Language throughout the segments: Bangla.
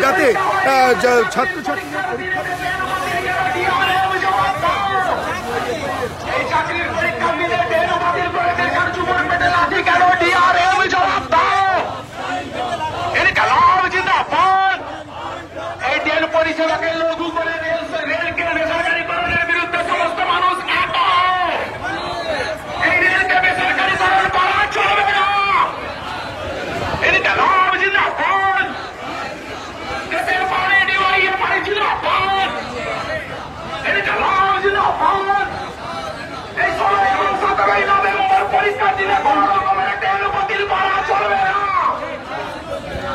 যাতে ছাত্রছাত্রীদের পরিষেবাকে লঘু করে রেলকে বেসরকারীকরণের বিরুদ্ধে সমস্ত মানুষ এক। এই রেলকে বেসরকারীকরণ করা চলবে না। এর কালাম জিন্দাবাদ। দেশের পানি ডিওয়াইয়ে পানি জিন্দাবাদ। এর কালাম জিন্দাবাদ। এই 16 এবং 17 নভেম্বর পরীক্ষার দিনে কোন রকমের ট্রেন বাতিল করা চলবে না।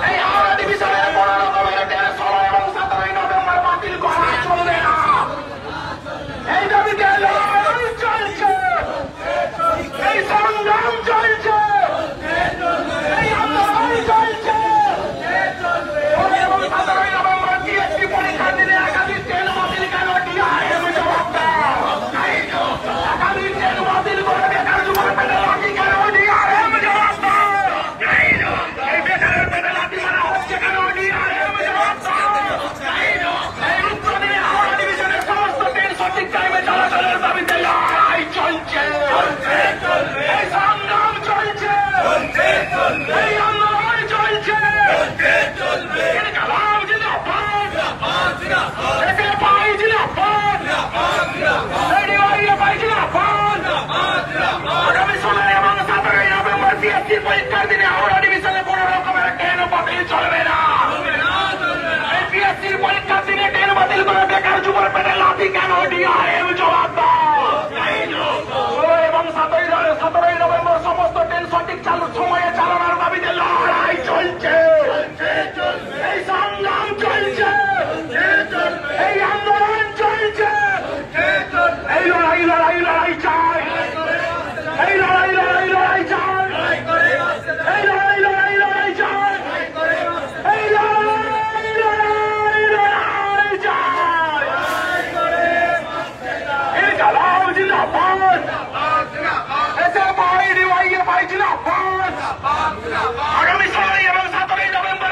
এই হাওড়া ডিভিশনের কোন রকমের ট্রেন 16 এবং 17 নভেম্বর বাতিল করা চলবে না। এই দাবিতে লড়াই চলছে, এই সংগ্রাম চলছে, এই আন্দোলন চলছে। 16 এবং 17 নভেম্বর টিএসসি পরীক্ষার দিনে একাধিক ট্রেন বাতিল কেন? ডিআরএম জবাব দাও। একাধিক ট্রেন বাতিল করে বেকার যুবক পেটে লাঠি কেন? ডিআরএম জবাব দাও। এই বেকারের পেটে লাঠি মারা হচ্ছে কেন? ডিআরএম জবাব দাও। এই উত্তর দিনে হাওড়া ডিভিশনের সমস্ত ট্রেন সঠিক টাইমে চলাচলের দাবিতে লড়াই চলছে, এই সংগ্রাম চলছে, এই আন্দোলন চলছে। এর কালাম জিন্দাবাদ। একে পাই জিন্দাবাদ। এই ডিওয়াইয়ে পাই জিন্দাবাদ। আগামী 16 এবং 17 নভেম্বর টিএসসি পরীক্ষার দিনে হাওড়া ডিভিশনে কোন রকমের ট্রেন বাতিল চলবে না। এই টিএসসির পরীক্ষার দিনে ট্রেন বাতিল করে বেকার যুবক পেটে লাঠি কেন? ডিআরএম জবাব দাও। 16 এবং 17 নভেম্বর সমস্ত ট্রেন সঠিক সময়ে চালানোর দাবিতে লড়াই চলছে, এই সংগ্রাম চলছে, এই আন্দোলন চলছে। এই লড়াই লড়াই লড়াই চাই, এই লড়াই লড়াই লড়াই চাই, এই লড়াই লড়াই লড়াই চাই, এই লড়াই লড়াই লড়াই চাই। এর কালাম জিন্দাবাদ। এসে পাই ডিওয়াইয়ে পাই জিন্দাবাদ। আগামী 16 এবং 17 নভেম্বর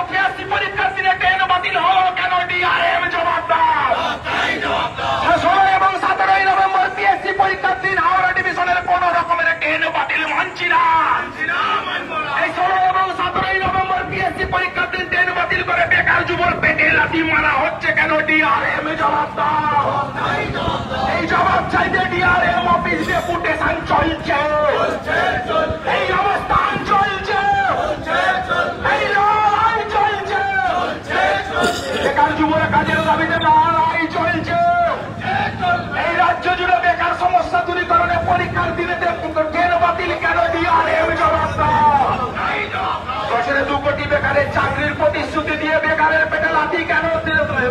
টিএসসি পরীক্ষার দিনে ট্রেন বাতিল হলো কেন? ডিআরএম জবাব দাও। 16 এবং 17 নভেম্বর টিএসসি পরীক্ষার দিন হাওড়া ডিভিশনের কোন রকমের ট্রেন বাতিল মানছি না। এই 16 এবং 17 নভেম্বর টিএসসি পরীক্ষার দিন ট্রেন বাতিল করে বেকার যুবক পেটে লাথি মারা হচ্ছে কেন? ডিআরএম জবাব দাও। এই জবাব চাইতে ডিআরএম অফিস ডেপুটেশন চলছে, এই অবস্থান চলছে, এই লড়াই চলছে। বেকার যুবক কাজের দাবিতে লড়াই চলছে। এই রাজ্য জুড়ে বেকার সমস্যা দূরীকরণে পরীক্ষার দিনে ট্রেন বাতিল কেন? ডিআরএম জবাব দাও। বছরে 2 কোটি বেকারের চাকরির প্রতিশ্রুতি দিয়ে বেকারের পেটে লাথি কেন?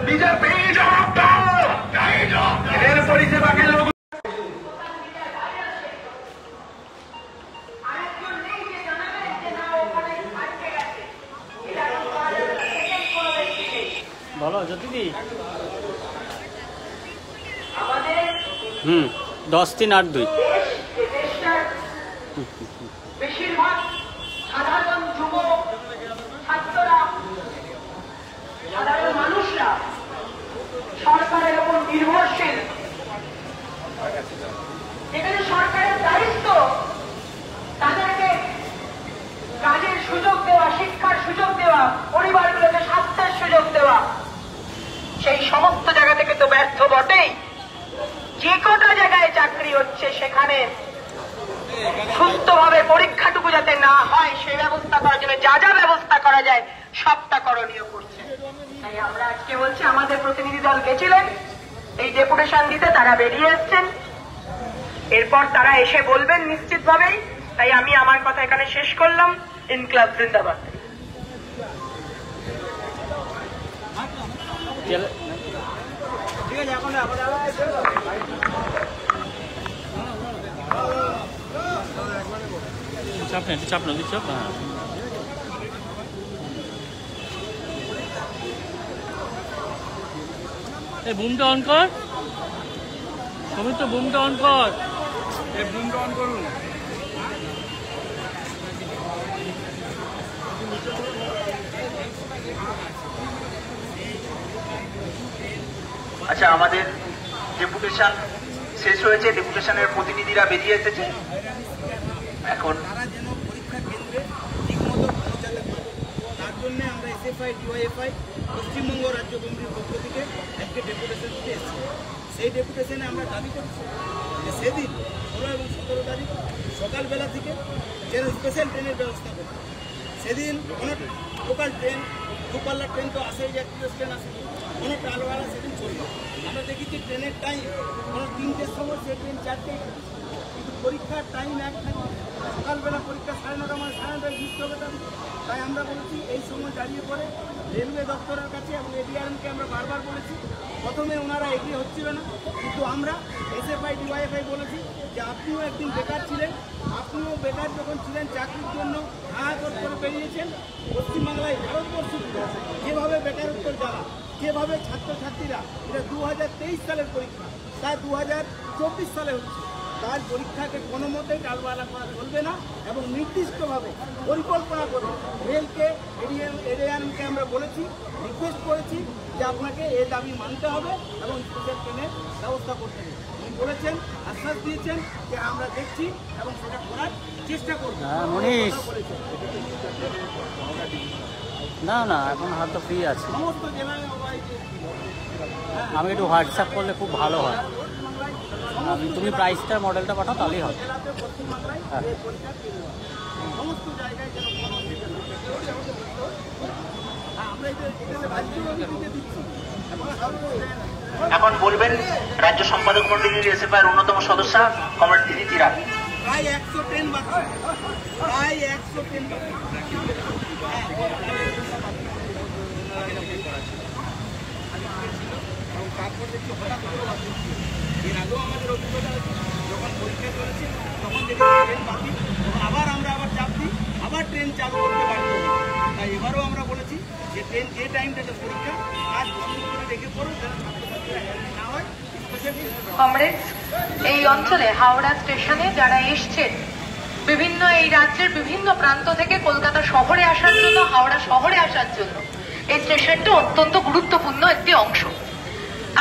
বিজেপি জবাব দাও। রেল পরিষেবাকে লঘু বলো জ্যোতিদি। 10-3-8-2। বেশিরভাগ সাধারণ যুবক ছাত্ররা, সাধারণ মানুষরা সরকারের উপর নির্ভরশীল। এখানে সরকারের দায়িত্ব তাদেরকে কাজের সুযোগ দেওয়া, শিক্ষার সুযোগ দেওয়া, পরিবারগুলোকে স্বাস্থ্যের সুযোগ দেওয়া। সেই সমস্ত জায়গা থেকে তো ব্যর্থ বটেই। যে কটা জায়গায় চাকরি হচ্ছে সেখানে সুস্থভাবে পরীক্ষাটুকু যাতে না হয় সেই ব্যবস্থা করার জন্য যা যা ব্যবস্থা করা যায় সবটা করণীয় করছে। তাই আমরা আজকে বলছি, আমাদের প্রতিনিধি দল গেছিলেন এই ডেপুটেশন দিতে, তারা বেরিয়ে এসছেন। এরপর তারা এসে বলবেন নিশ্চিতভাবেই। তাই আমি আমার কথা এখানে শেষ করলাম। ইনকলাব জিন্দাবাদ। ঠিক আছে, এখন চাপ না, চাপ না, চাপ না। এই বুমটা অন কর, সমিত বুমটা অন কর, এই বুমটা অন করুন। আচ্ছা, আমাদের ডেপুটেশন শেষ হয়েছে, ডেপুটেশনের প্রতিনিধিরা বেরিয়ে এসেছে। এখন তারা যেন পরীক্ষা কেন্দ্রে ঠিকমতো পৌঁছাতে পারে, তার জন্য আমরা এসএফআই ডিওয়াইএফআই পশ্চিমবঙ্গ রাজ্য কমিটির পক্ষ থেকে আজকে ডেপুটেশন দিতে এসেছি। সেই ডেপুটেশনে আমরা দাবি করছি যে সেদিন 16 এবং 17 তারিখ সকালবেলা থেকে যেন স্পেশাল ট্রেনের ব্যবস্থা করে। সেদিন কোনো লোকাল ট্রেন, দুপাল্লার ট্রেন তো আসেই, এক্সপ্রেস ট্রেন আসে, কোনো টালওয়ালা সেদিন চলবে। আমরা দেখেছি ট্রেনের টাইম কোনো 3টের সময়, সে ট্রেন 4টেই, কিন্তু পরীক্ষার টাইম এক থাকে। সকালবেলা পরীক্ষা 9:30 মানে 9:30 ঘুরতে হবে। তাই আমরা বলেছি এই সময় দাঁড়িয়ে পড়ে রেলওয়ে দপ্তরের কাছে এবং এডিআরএমকে আমরা বারবার বলেছি। প্রথমে ওনারা এগিয়ে হচ্ছিল না, কিন্তু আমরা এসএফআই ডিওয়াইএফআই বলেছি যে আপনিও একদিন বেকার ছিলেন, আপনিও বেকার যখন ছিলেন চাকরির জন্য হাহাকার করে বেরিয়েছেন। পশ্চিমবাংলায় ভারতবর্ষ যেভাবে বেকারত্বের জ্বালা, যেভাবে ছাত্রছাত্রীরা, এটা 2023 সালের পরীক্ষা, তা 2024 সালে হচ্ছে। তার পরীক্ষাকে কোনো মতেই টালবাহানা করা চলবে না এবং নির্দিষ্টভাবে পরিকল্পনা করে রেলকে, এডিআরএমকে আমরা বলেছি, রিকোয়েস্ট করেছি যে আপনাকে এই দাবি মানতে হবে এবং স্পেশাল ট্রেনের ব্যবস্থা করতে হবে। উনি বলেছেন, আশ্বাস দিয়েছেন যে আমরা দেখছি এবং সেটা করার চেষ্টা করব। মনীষ, না না, এখন হয়তো ফ্রি আছে। সমস্ত জেলায় আমি একটু হোয়াটসঅ্যাপ করলে খুব ভালো হয়। তুমি প্রাইসটা মডেলটা পাঠাও, তাহলেই হবে। জেলাতে পশ্চিমবাংলায় এই পরীক্ষা কেন্দ্র হবে। সমস্ত জায়গায় যেন কোনো অসুবিধা না হয়। আমরা এখানে রাজ্যকে দিচ্ছি এবং এখন বলবেন রাজ্য সম্পাদক মন্ডলীর এসএফআই এর অন্যতম সদস্য কমরেড দিদি চিরাগ। প্রায় 100 ট্রেন বাকি, প্রায় 100 ট্রেন বাকি। তারপর দেখছি হঠাৎ করে বাকি। এর আগেও আমাদের অভিজ্ঞতা আছে, যখন পরীক্ষা চলেছে তখন দেখি ট্রেন বাকি, আবার আমরা চাপ দিই, আবার ট্রেন চালু করতে বাধ্য হই। তাই এবারও আমরা বলেছি যে ট্রেন যে টাইমটাতে পরীক্ষা কাজ বন্ধ করে রেখে পড়ো, যেন ছাত্রছাত্রীরা হ্যান্ডি না হয়। কমরেডস, এই অঞ্চলে হাওড়া স্টেশনে যারা এসছেন বিভিন্ন এই রাজ্যের বিভিন্ন প্রান্ত থেকে কলকাতা শহরে আসার জন্য, হাওড়া শহরে আসার জন্য এই স্টেশনটি অত্যন্ত গুরুত্বপূর্ণ একটি অংশ।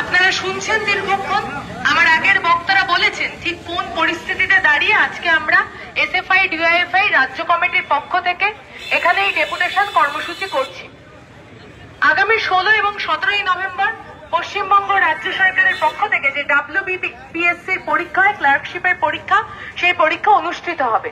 আপনারা শুনছেন দীর্ঘক্ষণ, আমার আগের বক্তারা বলেছেন ঠিক কোন পরিস্থিতিতে দাঁড়িয়ে আজকে আমরা এসএফআই ডিওয়াইএফআই রাজ্য কমিটির পক্ষ থেকে এখানে এই ডেপুটেশন কর্মসূচি করছি। আগামী 16 এবং 17 নভেম্বর পশ্চিমবঙ্গ রাজ্য সরকারের পক্ষ থেকে যে WBPSC পরীক্ষা, ক্লার্কশিপের পরীক্ষা, সেই পরীক্ষা অনুষ্ঠিত হবে।